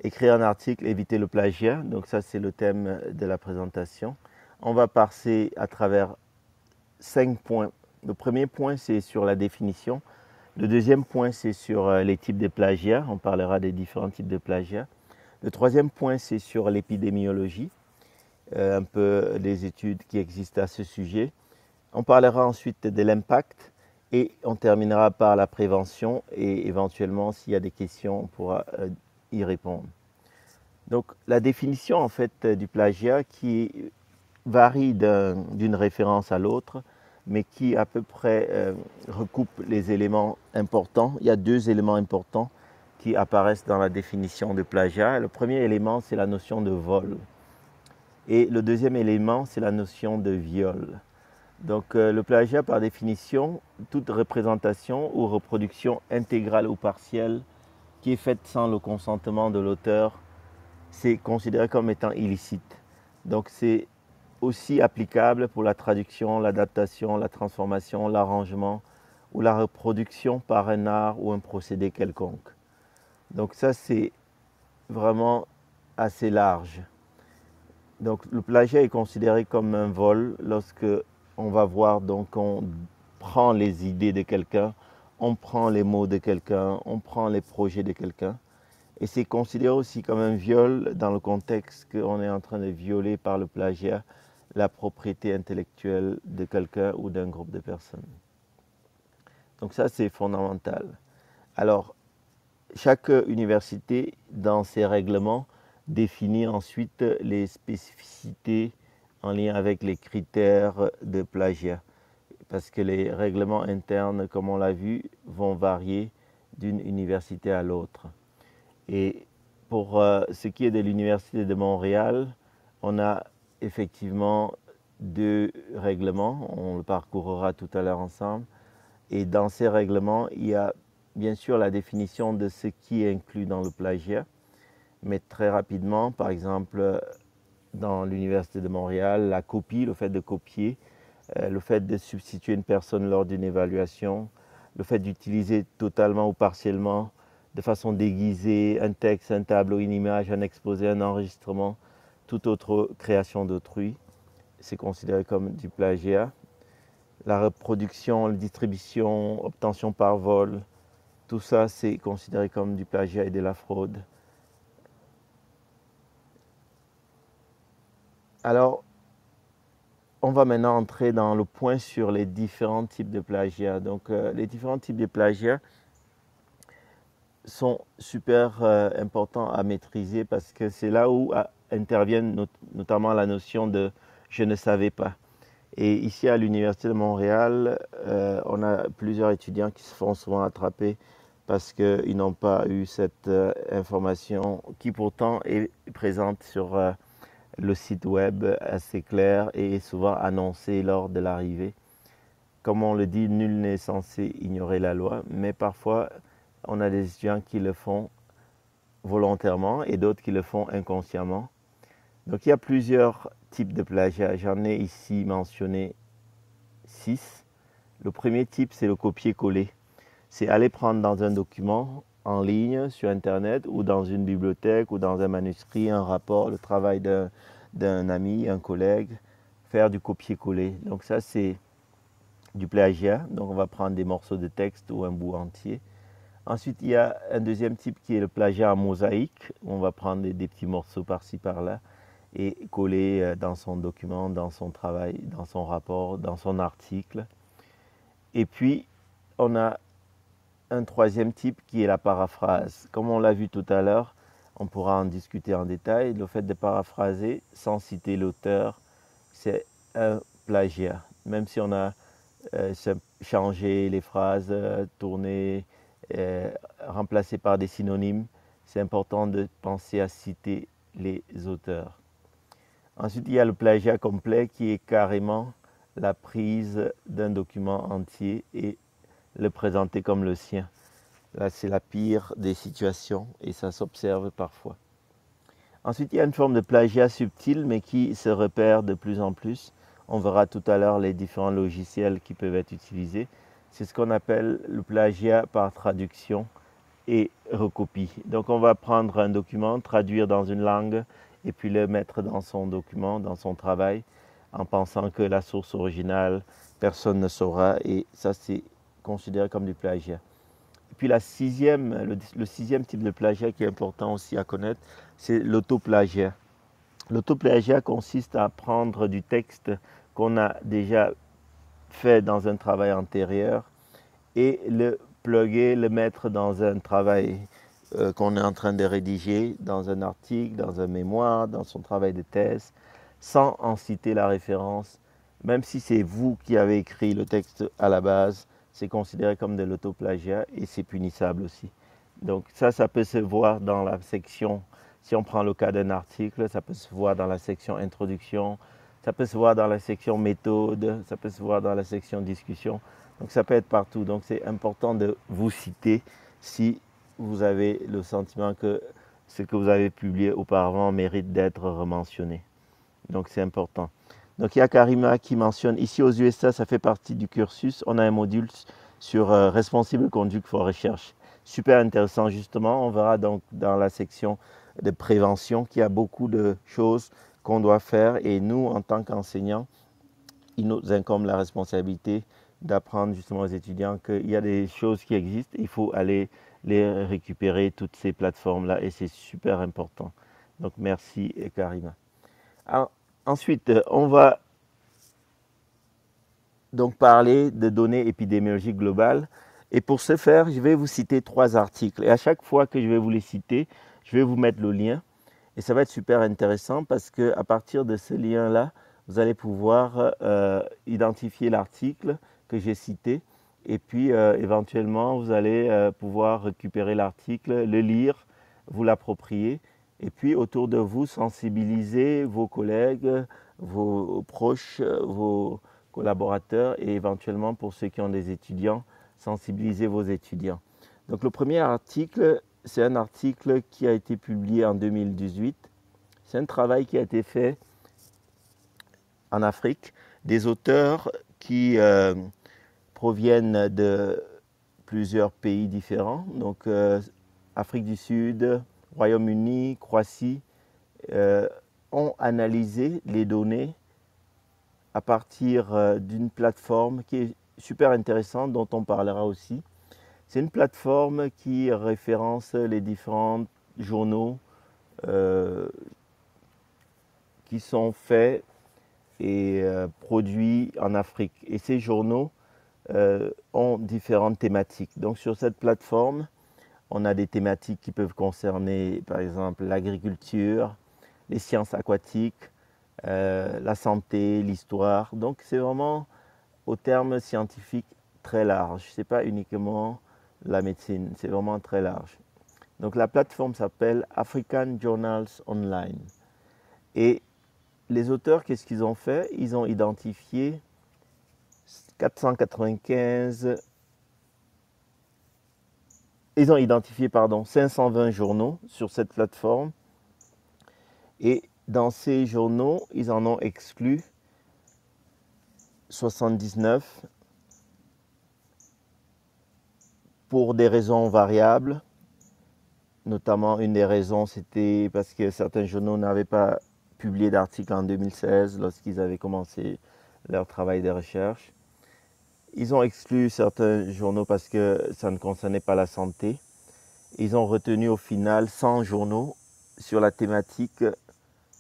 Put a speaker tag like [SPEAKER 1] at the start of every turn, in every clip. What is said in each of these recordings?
[SPEAKER 1] Écrire un article, éviter le plagiat. Donc ça, c'est le thème de la présentation. On va passer à travers 5 points. Le premier point, c'est sur la définition. Le deuxième point, c'est sur les types de plagiat. On parlera des différents types de plagiat. Le troisième point, c'est sur l'épidémiologie, un peu des études qui existent à ce sujet. On parlera ensuite de l'impact et on terminera par la prévention et éventuellement, s'il y a des questions, on pourra y répondre. Donc, la définition en fait du plagiat qui varie d'une référence à l'autre, mais qui à peu près recoupe les éléments importants. Il y a 2 éléments importants qui apparaissent dans la définition de plagiat. Le premier élément, c'est la notion de vol. Et le deuxième élément, c'est la notion de viol. Donc le plagiat, par définition, toute représentation ou reproduction intégrale ou partielle qui est faite sans le consentement de l'auteur, c'est considéré comme étant illicite. Donc c'est aussi applicable pour la traduction, l'adaptation, la transformation, l'arrangement ou la reproduction par un art ou un procédé quelconque. Donc ça, c'est vraiment assez large. Donc le plagiat est considéré comme un vol lorsque on va voir, donc on prend les idées de quelqu'un, on prend les mots de quelqu'un, on prend les projets de quelqu'un. Et c'est considéré aussi comme un viol dans le contexte qu'on est en train de violer par le plagiat la propriété intellectuelle de quelqu'un ou d'un groupe de personnes. Donc ça, c'est fondamental. Alors, chaque université, dans ses règlements, définit ensuite les spécificités en lien avec les critères de plagiat. Parce que les règlements internes, comme on l'a vu, vont varier d'une université à l'autre. Et pour ce qui est de l'Université de Montréal, on a effectivement 2 règlements. On le parcourra tout à l'heure ensemble. Et dans ces règlements, il y a bien sûr la définition de ce qui est inclus dans le plagiat. Mais très rapidement, par exemple, dans l'Université de Montréal, la copie, le fait de copier, le fait de substituer une personne lors d'une évaluation, le fait d'utiliser totalement ou partiellement, de façon déguisée, un texte, un tableau, une image, un exposé, un enregistrement, toute autre création d'autrui, c'est considéré comme du plagiat. La reproduction, la distribution, obtention par vol, tout ça, c'est considéré comme du plagiat et de la fraude. Alors, on va maintenant entrer dans le point sur les différents types de plagiat. Donc, les différents types de plagiat sont super importants à maîtriser parce que c'est là où interviennent notamment la notion de « je ne savais pas ». Et ici à l'Université de Montréal, on a plusieurs étudiants qui se font souvent attraper parce qu'ils n'ont pas eu cette information qui pourtant est présente sur le site web assez clair et est souvent annoncée lors de l'arrivée. Comme on le dit, nul n'est censé ignorer la loi, mais parfois on a des étudiants qui le font volontairement et d'autres qui le font inconsciemment. Donc il y a plusieurs types de plagiat. J'en ai ici mentionné 6. Le premier type, c'est le copier-coller. C'est aller prendre dans un document en ligne, sur Internet, ou dans une bibliothèque, ou dans un manuscrit, un rapport, le travail d'un ami, un collègue, faire du copier-coller. Donc ça, c'est du plagiat. Donc on va prendre des morceaux de texte ou un bout entier. Ensuite, il y a un deuxième type qui est le plagiat en mosaïque. On va prendre des petits morceaux par-ci, par-là et coller dans son document, dans son travail, dans son rapport, dans son article. Et puis, on a un troisième type qui est la paraphrase. Comme on l'a vu tout à l'heure, on pourra en discuter en détail. Le fait de paraphraser sans citer l'auteur, c'est un plagiat. Même si on a changé les phrases, tourné, remplacé par des synonymes, c'est important de penser à citer les auteurs. Ensuite, il y a le plagiat complet qui est carrément la prise d'un document entier et le présenter comme le sien. Là, c'est la pire des situations et ça s'observe parfois. Ensuite, il y a une forme de plagiat subtil mais qui se repère de plus en plus. On verra tout à l'heure les différents logiciels qui peuvent être utilisés. C'est ce qu'on appelle le plagiat par traduction et recopie. Donc on va prendre un document, traduire dans une langue et puis le mettre dans son document, dans son travail, en pensant que la source originale, personne ne saura, et ça c'est considéré comme du plagiat. Et puis le sixième type de plagiat qui est important aussi à connaître, c'est l'autoplagiat. L'autoplagiat consiste à prendre du texte qu'on a déjà fait dans un travail antérieur et le plugger, le mettre dans un travail qu'on est en train de rédiger, dans un article, dans un mémoire, dans son travail de thèse, sans en citer la référence. Même si c'est vous qui avez écrit le texte à la base, c'est considéré comme de l'autoplagiat et c'est punissable aussi. Donc ça peut se voir dans la section, si on prend le cas d'un article, ça peut se voir dans la section introduction, ça peut se voir dans la section méthode, ça peut se voir dans la section discussion. Donc ça peut être partout. Donc c'est important de vous citer si vous avez le sentiment que ce que vous avez publié auparavant mérite d'être rementionné. Donc c'est important. Donc il y a Karima qui mentionne, ici aux USA, ça fait partie du cursus, on a un module sur Responsible Conduct for Research. Super intéressant justement, on verra donc dans la section de prévention qu'il y a beaucoup de choses qu'on doit faire et nous, en tant qu'enseignants, il nous incombe la responsabilité d'apprendre justement aux étudiants qu'il y a des choses qui existent, il faut aller les récupérer, toutes ces plateformes-là, et c'est super important. Donc merci Karima. Alors, ensuite, on va donc parler de données épidémiologiques globales. Et pour ce faire, je vais vous citer 3 articles. Et à chaque fois que je vais vous les citer, je vais vous mettre le lien. Et ça va être super intéressant parce qu'à partir de ce lien-là, vous allez pouvoir identifier l'article que j'ai cité. Et puis, éventuellement, vous allez pouvoir récupérer l'article, le lire, vous l'approprier. Et puis, autour de vous, sensibiliser vos collègues, vos proches, vos collaborateurs et éventuellement, pour ceux qui ont des étudiants, sensibiliser vos étudiants. Donc, le premier article, c'est un article qui a été publié en 2018. C'est un travail qui a été fait en Afrique, des auteurs qui proviennent de plusieurs pays différents, donc Afrique du Sud, Royaume-Uni, Croatie, ont analysé les données à partir d'une plateforme qui est super intéressante, dont on parlera aussi. C'est une plateforme qui référence les différents journaux qui sont faits et produits en Afrique. Et ces journaux ont différentes thématiques. Donc sur cette plateforme, on a des thématiques qui peuvent concerner par exemple l'agriculture, les sciences aquatiques, la santé, l'histoire. Donc c'est vraiment au terme scientifique très large. Ce n'est pas uniquement la médecine, c'est vraiment très large. Donc la plateforme s'appelle African Journals Online. Et les auteurs, qu'est-ce qu'ils ont fait? Ils ont identifié 520 journaux sur cette plateforme. Et dans ces journaux, ils en ont exclu 79 pour des raisons variables. Notamment, une des raisons, c'était parce que certains journaux n'avaient pas publié d'articles en 2016 lorsqu'ils avaient commencé leur travail de recherche. Ils ont exclu certains journaux parce que ça ne concernait pas la santé. Ils ont retenu au final 100 journaux sur la thématique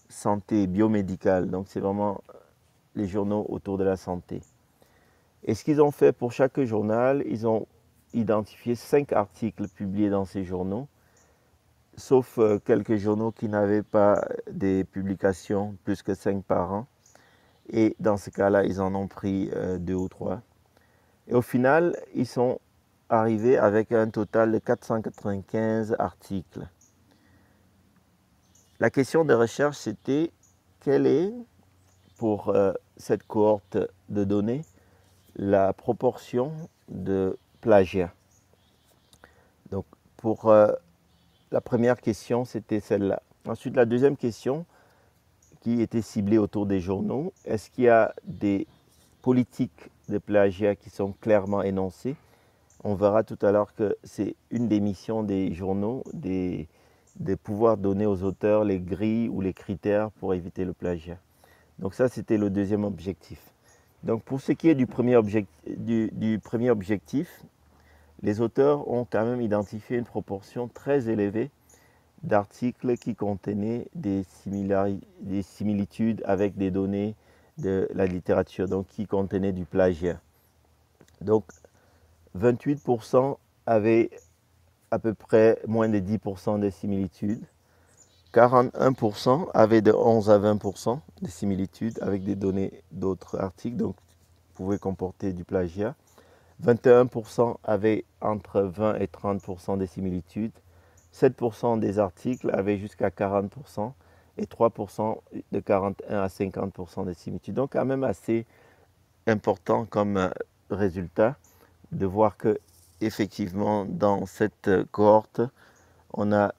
[SPEAKER 1] santé biomédicale. Donc c'est vraiment les journaux autour de la santé. Et ce qu'ils ont fait pour chaque journal, ils ont identifié 5 articles publiés dans ces journaux, sauf quelques journaux qui n'avaient pas des publications plus que 5 par an. Et dans ce cas-là, ils en ont pris 2 ou 3. Et au final, ils sont arrivés avec un total de 495 articles. La question de recherche, c'était quelle est, pour cette cohorte de données, la proportion de plagiat. Donc, pour la première question, c'était celle-là. Ensuite, la deuxième question, qui était ciblée autour des journaux, est-ce qu'il y a des politiques de plagiat qui sont clairement énoncées? On verra tout à l'heure que c'est une des missions des journaux, de pouvoir donner aux auteurs les grilles ou les critères pour éviter le plagiat. Donc ça, c'était le deuxième objectif. Donc pour ce qui est du premier objectif, les auteurs ont quand même identifié une proportion très élevée d'articles qui contenaient des similitudes avec des données de la littérature, donc qui contenaient du plagiat. Donc 28% avaient à peu près moins de 10% de similitudes. 41% avaient de 11 à 20% de similitudes avec des données d'autres articles, donc pouvaient comporter du plagiat. 21% avaient entre 20 et 30% de similitudes. 7% des articles avaient jusqu'à 40% et 3% de 41 à 50% de similitudes. Donc quand même assez important comme résultat de voir que effectivement dans cette cohorte, on a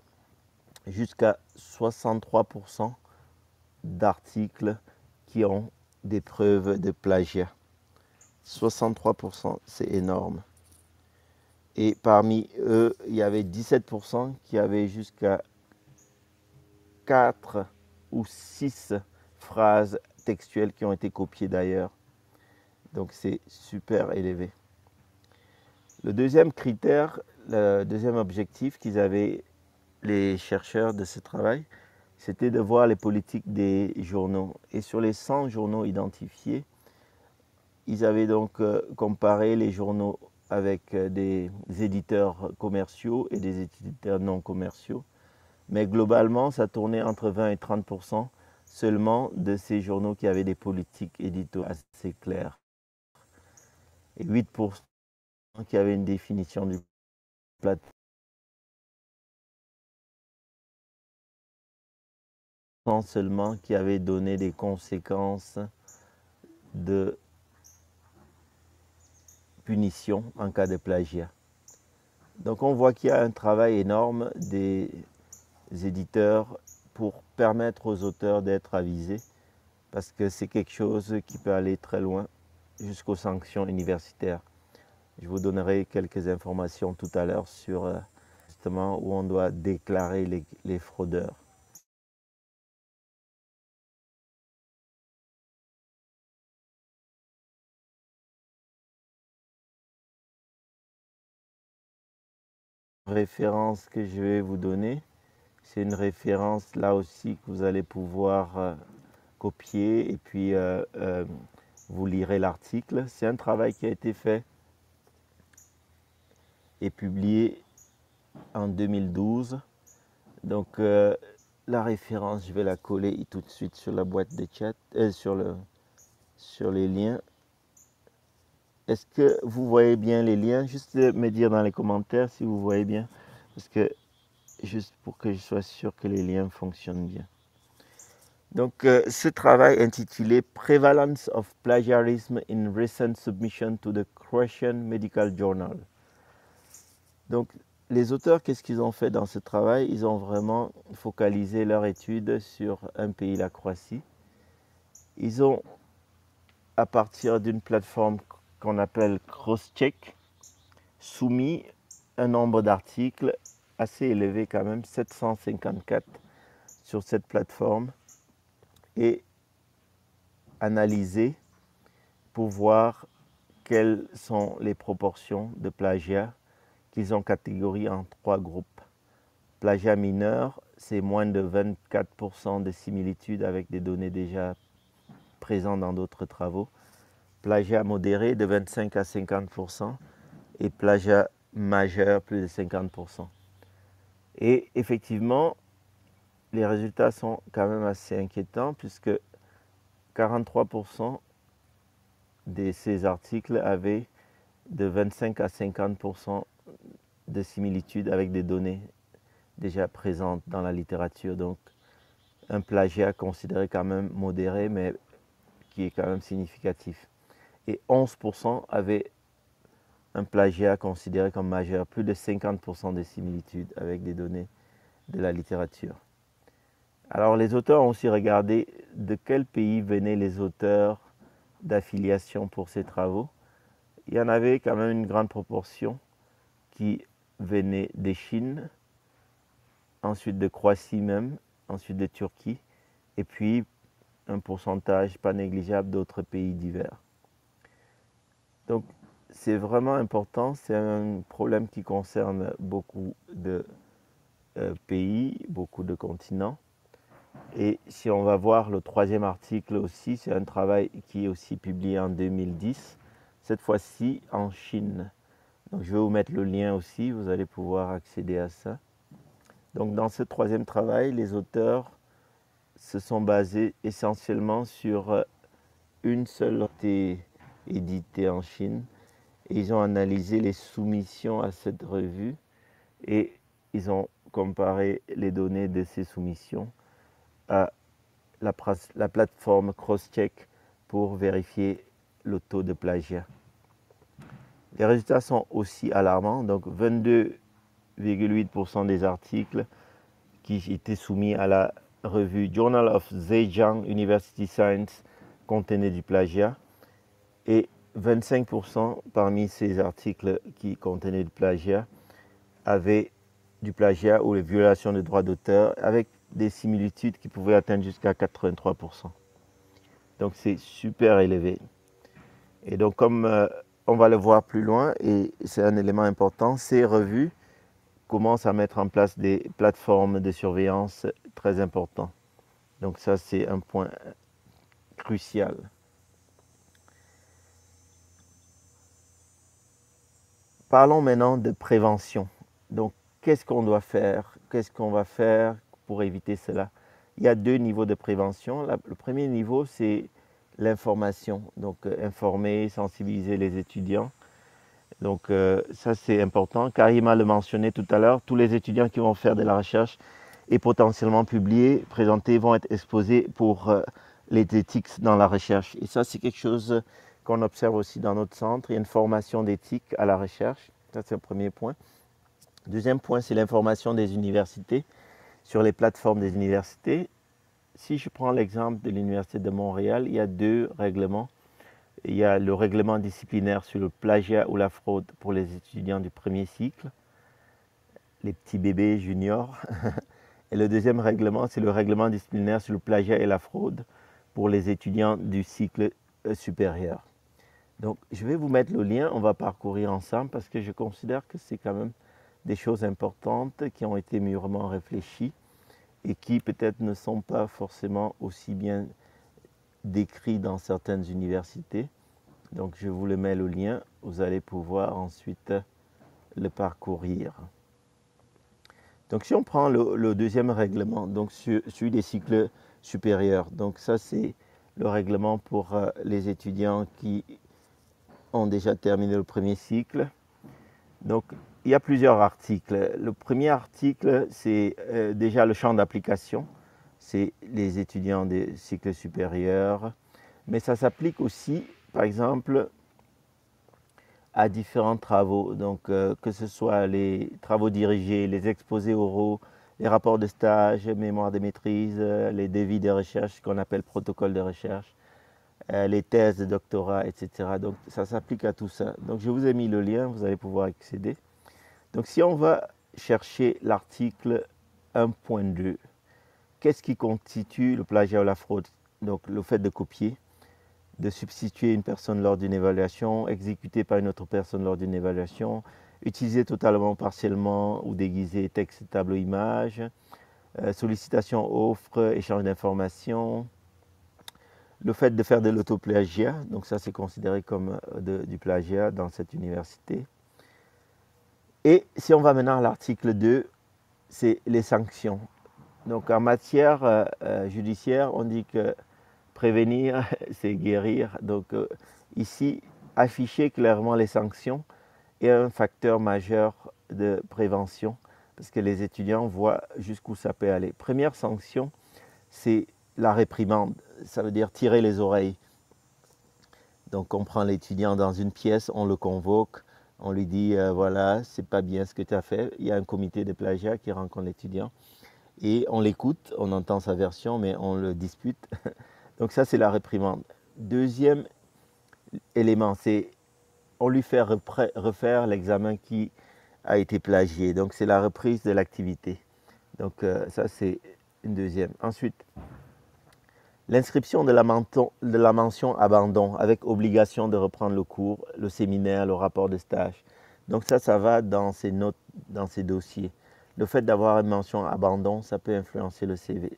[SPEAKER 1] jusqu'à 63% d'articles qui ont des preuves de plagiat. 63%, c'est énorme. Et parmi eux, il y avait 17% qui avaient jusqu'à 4 ou 6 phrases textuelles qui ont été copiées d'ailleurs. Donc c'est super élevé. Le deuxième critère, le deuxième objectif qu'ils avaient les chercheurs de ce travail, c'était de voir les politiques des journaux. Et sur les 100 journaux identifiés, ils avaient donc comparé les journaux avec des éditeurs commerciaux et des éditeurs non commerciaux. Mais globalement, ça tournait entre 20 et 30% seulement de ces journaux qui avaient des politiques éditoriales assez claires. Et 8% qui avaient une définition du plateau seulement qui avaient donné des conséquences de punition en cas de plagiat. Donc on voit qu'il y a un travail énorme des éditeurs pour permettre aux auteurs d'être avisés parce que c'est quelque chose qui peut aller très loin jusqu'aux sanctions universitaires. Je vous donnerai quelques informations tout à l'heure sur justement où on doit déclarer les fraudeurs. La référence que je vais vous donner, c'est une référence là aussi que vous allez pouvoir copier et puis vous lirez l'article. C'est un travail qui a été fait et publié en 2012. Donc la référence, je vais la coller tout de suite sur la boîte de chat, sur les liens. Est-ce que vous voyez bien les liens? Juste me dire dans les commentaires si vous voyez bien, parce que juste pour que je sois sûr que les liens fonctionnent bien. Donc ce travail intitulé Prevalence of Plagiarism in Recent Submission to the Croatian Medical Journal. Donc les auteurs, qu'est-ce qu'ils ont fait dans ce travail? Ils ont vraiment focalisé leur étude sur un pays, la Croatie. Ils ont, à partir d'une plateforme qu'on appelle Crosscheck, soumis un nombre d'articles assez élevé quand même, 754 sur cette plateforme, et analysé pour voir quelles sont les proportions de plagiat qu'ils ont catégorisé en 3 groupes. Plagiat mineur, c'est moins de 24% de similitude avec des données déjà présentes dans d'autres travaux. Plagiat modéré, de 25 à 50%. Et plagiat majeur, plus de 50%. Et effectivement, les résultats sont quand même assez inquiétants puisque 43% de ces articles avaient de 25 à 50% de similitude avec des données déjà présentes dans la littérature. Donc un plagiat considéré quand même modéré, mais qui est quand même significatif. Et 11% avaient un plagiat considéré comme majeur, plus de 50% de similitudes avec des données de la littérature. Alors les auteurs ont aussi regardé de quel pays venaient les auteurs d'affiliation pour ces travaux. Il y en avait quand même une grande proportion qui venaient de Chine, ensuite de Croatie même, ensuite de Turquie, et puis un pourcentage pas négligeable d'autres pays divers. Donc c'est vraiment important, c'est un problème qui concerne beaucoup de pays, beaucoup de continents. Et si on va voir le troisième article aussi, c'est un travail qui est aussi publié en 2010, cette fois-ci en Chine. Donc je vais vous mettre le lien aussi, vous allez pouvoir accéder à ça. Donc dans ce troisième travail, les auteurs se sont basés essentiellement sur une seule éditée en Chine. Et ils ont analysé les soumissions à cette revue et ils ont comparé les données de ces soumissions à la plateforme Crosscheck pour vérifier le taux de plagiat. Les résultats sont aussi alarmants, donc 22,8% des articles qui étaient soumis à la revue Journal of Zhejiang University Science contenaient du plagiat et 25% parmi ces articles qui contenaient du plagiat avaient du plagiat ou les violations des droits d'auteur avec des similitudes qui pouvaient atteindre jusqu'à 83%. Donc c'est super élevé. Et donc comme on va le voir plus loin, et c'est un élément important, ces revues commencent à mettre en place des plateformes de surveillance très importantes. Donc ça c'est un point crucial. Parlons maintenant de prévention. Donc qu'est-ce qu'on doit faire? Qu'est-ce qu'on va faire pour éviter cela? Il y a deux niveaux de prévention. Le premier niveau, c'est l'information. Donc informer, sensibiliser les étudiants. Donc ça c'est important. Karima le mentionnait tout à l'heure, tous les étudiants qui vont faire de la recherche et potentiellement publier, présenter, vont être exposés pour les éthiques dans la recherche. Et ça c'est quelque chose qu'on observe aussi dans notre centre. Il y a une formation d'éthique à la recherche. Ça c'est le premier point. Deuxième point, c'est l'information des universités sur les plateformes des universités. Si je prends l'exemple de l'Université de Montréal, il y a deux règlements. Il y a le règlement disciplinaire sur le plagiat ou la fraude pour les étudiants du premier cycle, les petits bébés juniors. Et le deuxième règlement, c'est le règlement disciplinaire sur le plagiat et la fraude pour les étudiants du cycle supérieur. Donc, je vais vous mettre le lien, on va parcourir ensemble parce que je considère que c'est quand même des choses importantes qui ont été mûrement réfléchies et qui peut-être ne sont pas forcément aussi bien décrits dans certaines universités. Donc je vous le mets le lien, vous allez pouvoir ensuite le parcourir. Donc si on prend le deuxième règlement, donc celui des cycles supérieurs, donc ça c'est le règlement pour les étudiants qui ont déjà terminé le premier cycle. Donc il y a plusieurs articles. Le premier article, c'est déjà le champ d'application, c'est les étudiants des cycles supérieurs, mais ça s'applique aussi, par exemple, à différents travaux, donc que ce soit les travaux dirigés, les exposés oraux, les rapports de stage, mémoire de maîtrise, les devis de recherche qu'on appelle protocole de recherche, les thèses de doctorat, etc. Donc ça s'applique à tout ça. Donc je vous ai mis le lien, vous allez pouvoir accéder. Donc si on va chercher l'article 1.2, qu'est-ce qui constitue le plagiat ou la fraude? Donc le fait de copier, de substituer une personne lors d'une évaluation, exécuter par une autre personne lors d'une évaluation, utiliser totalement, partiellement ou déguiser texte, tableau, image, sollicitation, offre, échange d'informations, le fait de faire de l'autoplagiat, donc ça c'est considéré comme du plagiat dans cette université. Et si on va maintenant à l'article 2, c'est les sanctions. Donc en matière judiciaire, on dit que prévenir, c'est guérir. Donc ici, afficher clairement les sanctions est un facteur majeur de prévention parce que les étudiants voient jusqu'où ça peut aller. Première sanction, c'est la réprimande. Ça veut dire tirer les oreilles. Donc on prend l'étudiant dans une pièce, on le convoque, on lui dit voilà, c'est pas bien ce que tu as fait. Il y a un comité de plagiat qui rencontre l'étudiant et on l'écoute, on entend sa version, mais on le dispute. Donc ça, c'est la réprimande. Deuxième élément, c'est on lui fait refaire l'examen qui a été plagié. Donc c'est la reprise de l'activité. Donc ça c'est une deuxième. Ensuite, l'inscription de la mention abandon avec obligation de reprendre le cours, le séminaire, le rapport de stage. Donc ça va dans ces notes, dans ces dossiers. Le fait d'avoir une mention abandon, ça peut influencer le CV.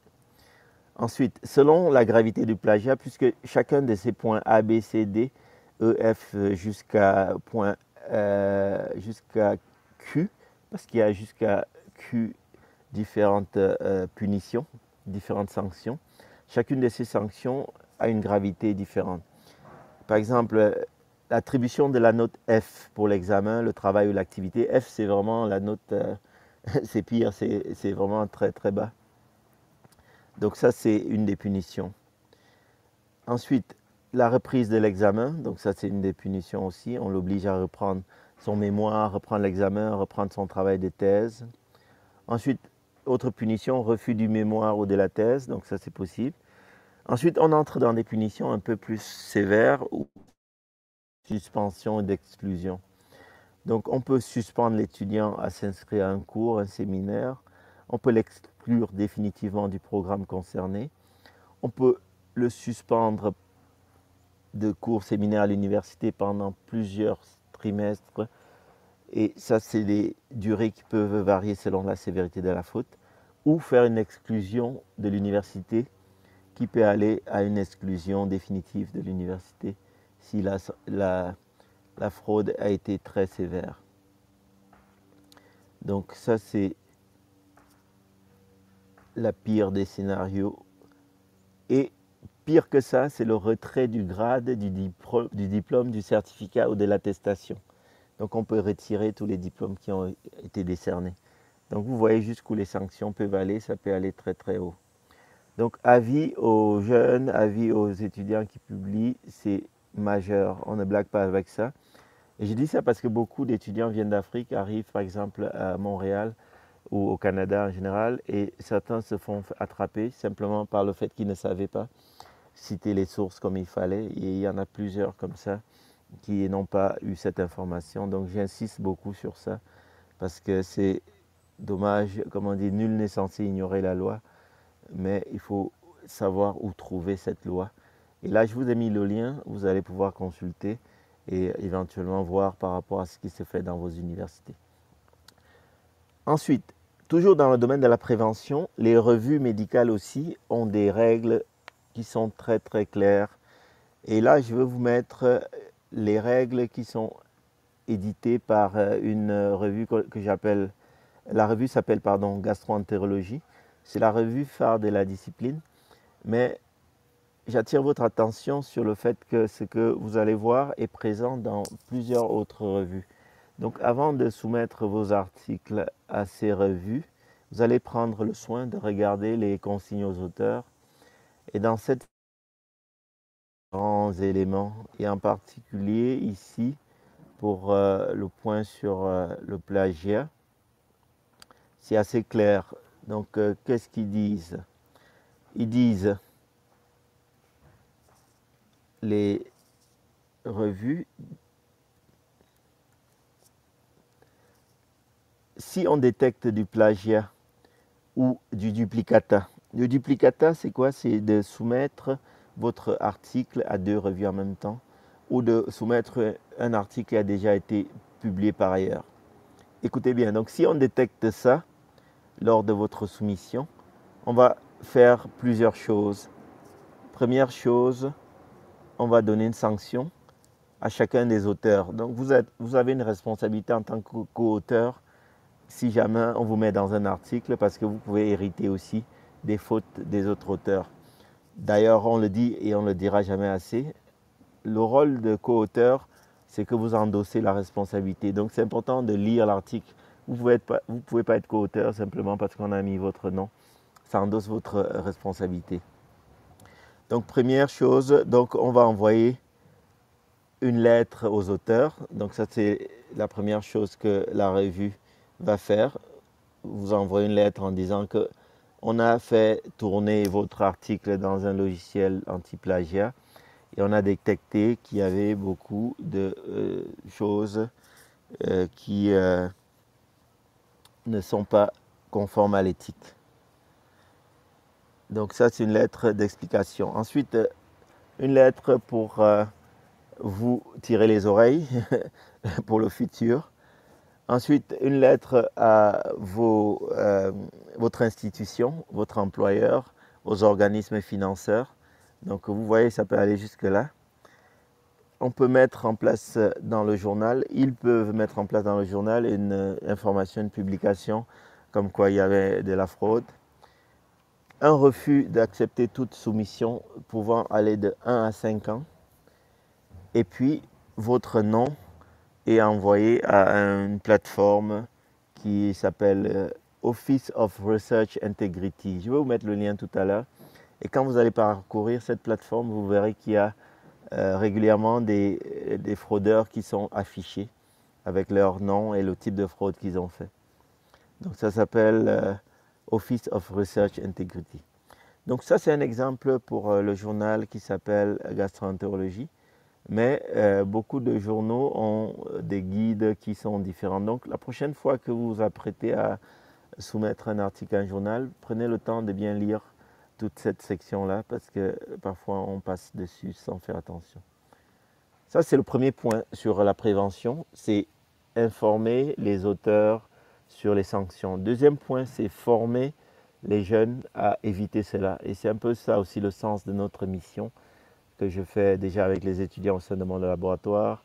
[SPEAKER 1] Ensuite, selon la gravité du plagiat, puisque chacun de ces points A, B, C, D, E, F jusqu'à Q, parce qu'il y a jusqu'à Q différentes punitions, différentes sanctions. Chacune de ces sanctions a une gravité différente. Par exemple, l'attribution de la note F pour l'examen, le travail ou l'activité. F, c'est vraiment la note, c'est pire, c'est vraiment très très bas. Donc ça, c'est une des punitions. Ensuite, la reprise de l'examen. Donc ça, c'est une des punitions aussi. On l'oblige à reprendre son mémoire, reprendre l'examen, reprendre son travail de thèse. Ensuite, autre punition, refus du mémoire ou de la thèse. Donc ça, c'est possible. Ensuite, on entre dans des punitions un peu plus sévères ou suspension et d'exclusion. Donc, on peut suspendre l'étudiant à s'inscrire à un cours, un séminaire. On peut l'exclure définitivement du programme concerné. On peut le suspendre de cours, séminaires à l'université pendant plusieurs trimestres. Et ça, c'est des durées qui peuvent varier selon la sévérité de la faute. Ou faire une exclusion de l'université qui peut aller à une exclusion définitive de l'université si la fraude a été très sévère. Donc ça, c'est la pire des scénarios. Et pire que ça, c'est le retrait du grade, du diplôme, du certificat ou de l'attestation. Donc on peut retirer tous les diplômes qui ont été décernés. Donc vous voyez jusqu'où les sanctions peuvent aller, ça peut aller très très haut. Donc avis aux jeunes, avis aux étudiants qui publient, c'est majeur, on ne blague pas avec ça. Et je dis ça parce que beaucoup d'étudiants viennent d'Afrique, arrivent par exemple à Montréal ou au Canada en général, et certains se font attraper simplement par le fait qu'ils ne savaient pas citer les sources comme il fallait. Et il y en a plusieurs comme ça qui n'ont pas eu cette information. Donc j'insiste beaucoup sur ça parce que c'est dommage, comme on dit, nul n'est censé ignorer la loi, mais il faut savoir où trouver cette loi. Et là, je vous ai mis le lien, vous allez pouvoir consulter et éventuellement voir par rapport à ce qui se fait dans vos universités. Ensuite, toujours dans le domaine de la prévention, les revues médicales aussi ont des règles qui sont très très claires. Et là, je veux vous mettre les règles qui sont éditées par une revue que j'appelle, la revue s'appelle Gastroentérologie. C'est la revue phare de la discipline, mais j'attire votre attention sur le fait que ce que vous allez voir est présent dans plusieurs autres revues. Donc avant de soumettre vos articles à ces revues, vous allez prendre le soin de regarder les consignes aux auteurs. Et dans cette grands éléments, et en particulier ici, pour le point sur le plagiat, c'est assez clair. Donc qu'est-ce qu'ils disent? Ils disent les revues, si on détecte du plagiat ou du duplicata. Le duplicata, c'est quoi? C'est de soumettre votre article à deux revues en même temps ou de soumettre un article qui a déjà été publié par ailleurs. Écoutez bien, donc si on détecte ça lors de votre soumission, on va faire plusieurs choses. Première chose, on va donner une sanction à chacun des auteurs. Donc vous avez une responsabilité en tant que co-auteur si jamais on vous met dans un article parce que vous pouvez hériter aussi des fautes des autres auteurs. D'ailleurs, on le dit et on ne le dira jamais assez, le rôle de co-auteur, c'est que vous endossez la responsabilité. Donc c'est important de lire l'article. Vous ne pouvez pas être co-auteur simplement parce qu'on a mis votre nom. Ça endosse votre responsabilité. Donc première chose, donc on va envoyer une lettre aux auteurs. Donc ça c'est la première chose que la revue va faire. Vous envoyez une lettre en disant que on a fait tourner votre article dans un logiciel anti-plagiat et on a détecté qu'il y avait beaucoup de choses qui ne sont pas conformes à l'éthique. Donc ça, c'est une lettre d'explication. Ensuite, une lettre pour vous tirer les oreilles pour le futur. Ensuite, une lettre à votre institution, votre employeur, aux organismes financeurs. Donc vous voyez, ça peut aller jusque-là. On peut mettre en place dans le journal, ils peuvent mettre en place dans le journal une information, une publication comme quoi il y avait de la fraude. Un refus d'accepter toute soumission pouvant aller de 1 à 5 ans. Et puis, votre nom est envoyé à une plateforme qui s'appelle Office of Research Integrity. Je vais vous mettre le lien tout à l'heure. Et quand vous allez parcourir cette plateforme, vous verrez qu'il y a régulièrement des fraudeurs qui sont affichés avec leur nom et le type de fraude qu'ils ont fait. Donc ça s'appelle Office of Research Integrity. Donc ça c'est un exemple pour le journal qui s'appelle Gastroentérologie. Mais beaucoup de journaux ont des guides qui sont différents. Donc la prochaine fois que vous vous apprêtez à soumettre un article à un journal, prenez le temps de bien lire toute cette section-là parce que parfois on passe dessus sans faire attention. Ça, c'est le premier point sur la prévention, c'est informer les auteurs sur les sanctions. Deuxième point, c'est former les jeunes à éviter cela. Et c'est un peu ça aussi le sens de notre mission que je fais déjà avec les étudiants au sein de mon laboratoire,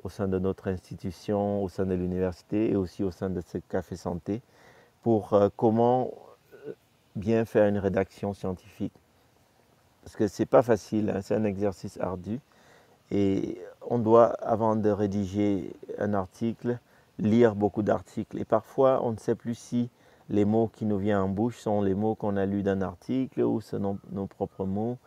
[SPEAKER 1] au sein de notre institution, au sein de l'université et aussi au sein de ce café santé pour comment bien faire une rédaction scientifique. Parce que ce n'est pas facile, hein, c'est un exercice ardu. Et on doit, avant de rédiger un article, lire beaucoup d'articles. Et parfois, on ne sait plus si les mots qui nous viennent en bouche sont les mots qu'on a lus d'un article ou ce sont nos propres mots.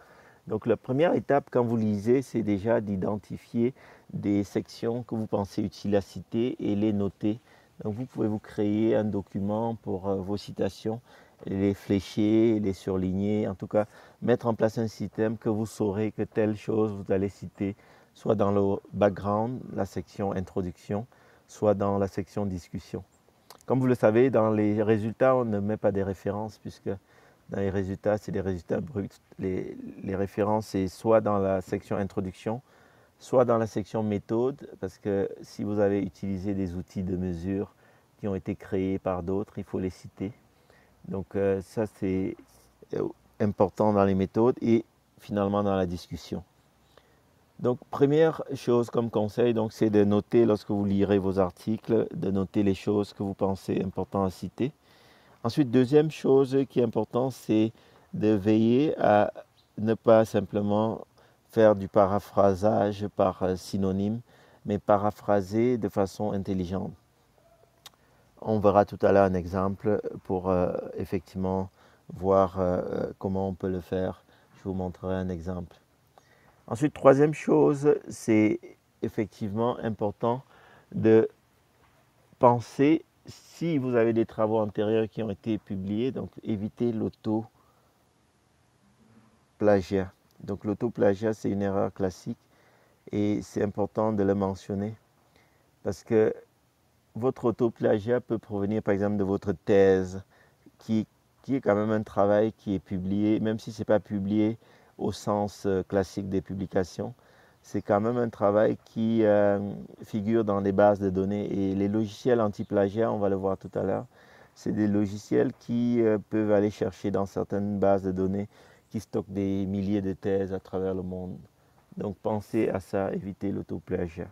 [SPEAKER 1] Donc la première étape quand vous lisez, c'est déjà d'identifier des sections que vous pensez utiles à citer et les noter. Donc vous pouvez vous créer un document pour vos citations, les flécher, les surligner, en tout cas mettre en place un système que vous saurez que telle chose vous allez citer, soit dans le background, la section introduction, soit dans la section discussion. Comme vous le savez, dans les résultats, on ne met pas des références puisque dans les résultats, c'est des résultats bruts. Les références, c'est soit dans la section introduction, soit dans la section méthode, parce que si vous avez utilisé des outils de mesure qui ont été créés par d'autres, il faut les citer. Donc ça, c'est important dans les méthodes et finalement dans la discussion. Donc première chose comme conseil, donc, c'est de noter lorsque vous lirez vos articles, de noter les choses que vous pensez importantes à citer. Ensuite, deuxième chose qui est importante, c'est de veiller à ne pas simplement faire du paraphrasage par synonyme, mais paraphraser de façon intelligente. On verra tout à l'heure un exemple pour effectivement voir comment on peut le faire. Je vous montrerai un exemple. Ensuite, troisième chose, c'est effectivement important de penser, si vous avez des travaux antérieurs qui ont été publiés, donc évitez l'auto-plagiat. Donc l'auto-plagiat, c'est une erreur classique et c'est important de le mentionner parce que votre auto-plagiat peut provenir par exemple de votre thèse qui est quand même un travail qui est publié, même si ce n'est pas publié au sens classique des publications, c'est quand même un travail qui figure dans les bases de données. Et les logiciels anti-plagiat, on va le voir tout à l'heure, c'est des logiciels qui peuvent aller chercher dans certaines bases de données qui stockent des milliers de thèses à travers le monde. Donc pensez à ça, évitez l'auto-plagiat.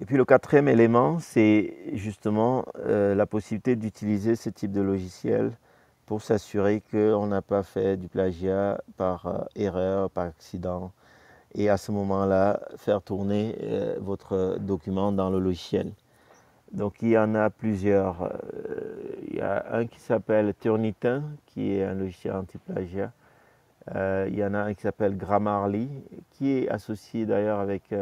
[SPEAKER 1] Et puis le quatrième élément, c'est justement la possibilité d'utiliser ce type de logiciel pour s'assurer qu'on n'a pas fait du plagiat par erreur, par accident. Et à ce moment-là, faire tourner votre document dans le logiciel. Donc il y en a plusieurs. Il y a un qui s'appelle Turnitin, qui est un logiciel anti-plagiat. Il y en a un qui s'appelle Grammarly, qui est associé d'ailleurs avec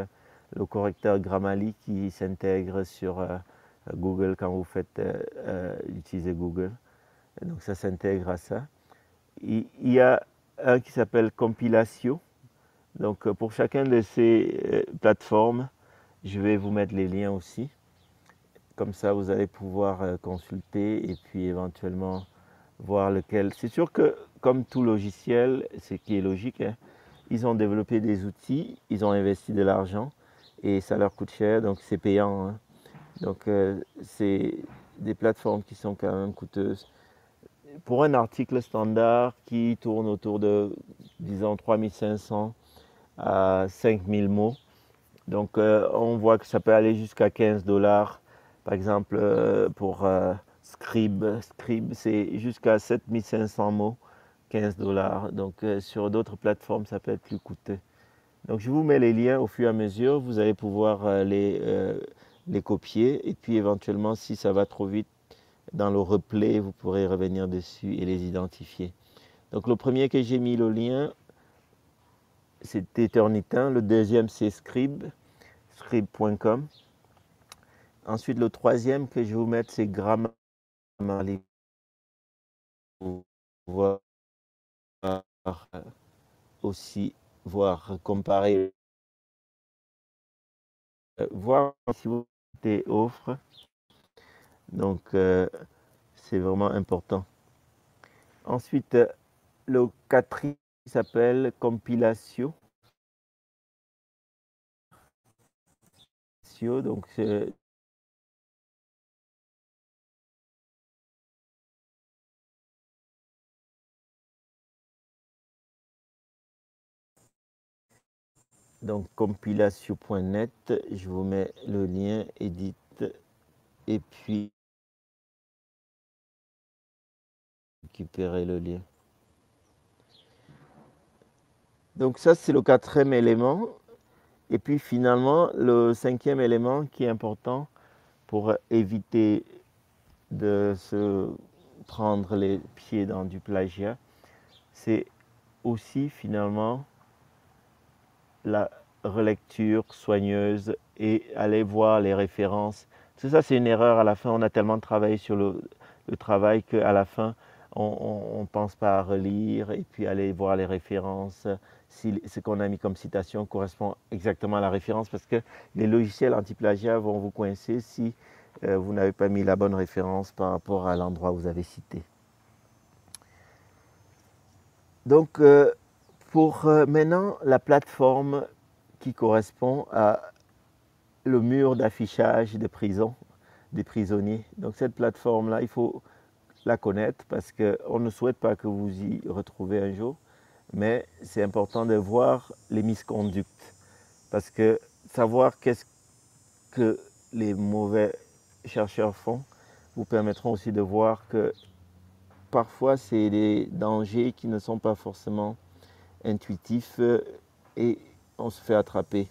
[SPEAKER 1] le correcteur Grammarly qui s'intègre sur Google quand vous faites utiliser Google. Et donc ça s'intègre à ça. Il y a un qui s'appelle Compilatio. Donc pour chacun de ces plateformes, je vais vous mettre les liens aussi. Comme ça, vous allez pouvoir consulter et puis éventuellement voir lequel. C'est sûr que comme tout logiciel, ce qui est logique, hein, ils ont développé des outils, ils ont investi de l'argent et ça leur coûte cher, donc c'est payant, hein. Donc c'est des plateformes qui sont quand même coûteuses. Pour un article standard qui tourne autour de, disons, 3500 à 5000 mots, donc on voit que ça peut aller jusqu'à 15 $. Par exemple, pour Scribe, c'est jusqu'à 7500 mots, 15 $. Donc sur d'autres plateformes, ça peut être plus coûteux. Donc je vous mets les liens au fur et à mesure, vous allez pouvoir les copier et puis éventuellement si ça va trop vite dans le replay, vous pourrez revenir dessus et les identifier. Donc le premier que j'ai mis le lien, c'est Eternitin, le deuxième c'est scribe.com. Ensuite le troisième que je vais vous mettre c'est Grammarly pour pouvoir aussi voir comparer, voir si vous avez offre. Donc c'est vraiment important. Ensuite, le quatrième s'appelle Compilation. Donc compilation.net, je vous mets le lien, édite, et puis récupérer le lien. Donc ça, c'est le quatrième élément. Et puis finalement, le cinquième élément qui est important pour éviter de se prendre les pieds dans du plagiat, c'est aussi finalement la relecture soigneuse et aller voir les références. Parce que ça, c'est une erreur à la fin. On a tellement travaillé sur le travail qu'à la fin, on ne pense pas à relire et puis aller voir les références, si ce qu'on a mis comme citation correspond exactement à la référence, parce que les logiciels anti-plagiat vont vous coincer si vous n'avez pas mis la bonne référence par rapport à l'endroit où vous avez cité. Donc, pour maintenant, la plateforme qui correspond à le mur d'affichage des prisons, des prisonniers. Donc cette plateforme-là, il faut la connaître parce qu'on ne souhaite pas que vous y retrouvez un jour, mais c'est important de voir les misconduites parce que savoir qu'est-ce que les mauvais chercheurs font vous permettront aussi de voir que parfois c'est des dangers qui ne sont pas forcément intuitifs et on se fait attraper.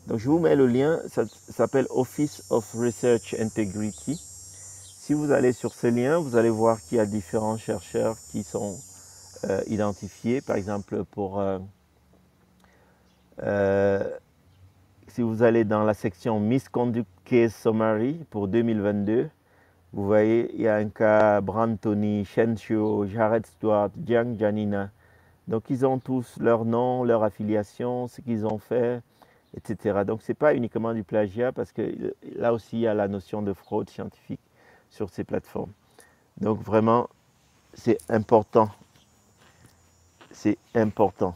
[SPEAKER 1] Donc je vous mets le lien, ça s'appelle Office of Research Integrity. Si vous allez sur ce lien, vous allez voir qu'il y a différents chercheurs qui sont identifiés. Par exemple, si vous allez dans la section Misconduct Case Summary pour 2022, vous voyez, il y a un cas Brantoni, Shen Xiu, Jared Stewart, Jiang Janina. Donc ils ont tous leur nom, leur affiliation, ce qu'ils ont fait, etc. Donc ce n'est pas uniquement du plagiat parce que là aussi il y a la notion de fraude scientifique sur ces plateformes. Donc vraiment, c'est important. C'est important.